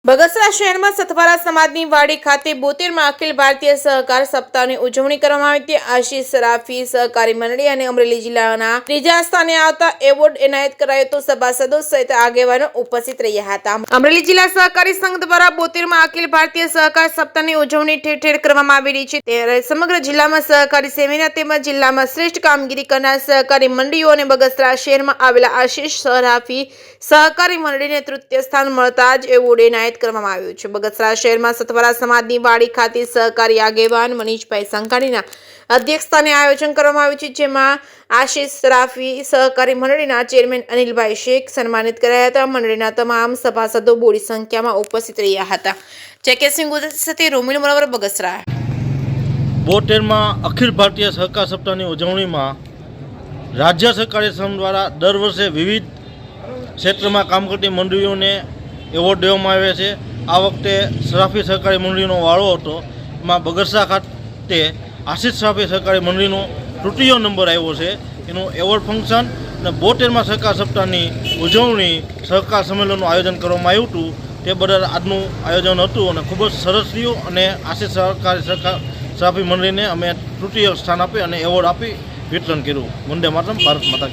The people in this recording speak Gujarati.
બગસરા શહેરમાં સથવારા સમાજની વાડી ખાતે 72માં અખિલ ભારતીય સહકાર સપ્તાહની ઉજવણી કરવામાં આવી હતી। આશીષ સરાફી સહકારી મંડળી અને અમરેલી જિલ્લાના ત્રીજા સ્થાને આવતા એવોર્ડ એનાયત કરાયો તો સભાસદો સહિત આગેવાનો ઉપસ્થિત રહ્યા હતા। અમરેલી જિલ્લા સહકારી સંઘ દ્વારા 72માં અખિલ ભારતીય સહકાર સપ્તાહની ઉજવણી ઠેર ઠેર કરવામાં આવી રહી છે। ત્યારે સમગ્ર જિલ્લામાં સહકારી સેમિનાર તેમજ જિલ્લામાં શ્રેષ્ઠ કામગીરી કરનાર સહકારી મંડળીઓ અને બગસરા શહેરમાં આવેલા આશીષ સરાફી સહકારી મંડળીને તૃતીય સ્થાન મળતા જ એવોર્ડ એનાયત કરવામાં આવ્યું છે। બગસરા શહેરમાં સથવારા સમાજની વાડી ખાતે સહકારી આગેવાન મનીષભાઈ સંઘાણીના અધ્યક્ષસ્થાને આયોજન કરવામાં આવ્યું છે, જેમાં આશીષ સરાફી સહકારી મંડળીના ચેરમેન અનિલભાઈ શેખ સન્માનિત કરાયા હતા। મંડળીના તમામ સભાસદો બોડી સંખ્યામાં ઉપસ્થિત રહ્યા હતા। જેકેસિંહ ગુજરાત સાથે રોમિલ મનોવર, બગસરા। 72માં અખિલ ભારતીય સહકાર સપ્તાહની ઉજવણીમાં રાજ્ય સહકારી સંઘ દ્વારા દર વર્ષે વિવિધ ક્ષેત્રમાં કામ કરતી મંડળીઓને એવોર્ડ દેવામાં આવે છે। આ વખતે સરાફી સહકારી મંડળીનો વાળો હતો, એમાં બગસરા ખાતે આશીષ સરાફી સહકારી મંડળીનો તૃતીય નંબર આવ્યો છે। એનું એવોર્ડ ફંક્શન અને 72માં સહકાર સપ્તાહની ઉજવણી સહકાર સંમેલનનું આયોજન કરવામાં આવ્યું હતું। તે બદલ આજનું આયોજન હતું અને ખૂબ જ સરસ રહ્યું અને આશીષ સરાફી મંડળીને અમે તૃતીય સ્થાન આપી અને એવોર્ડ આપી વિતરણ કર્યું। વંદે માતરમ, ભારત માતા કી।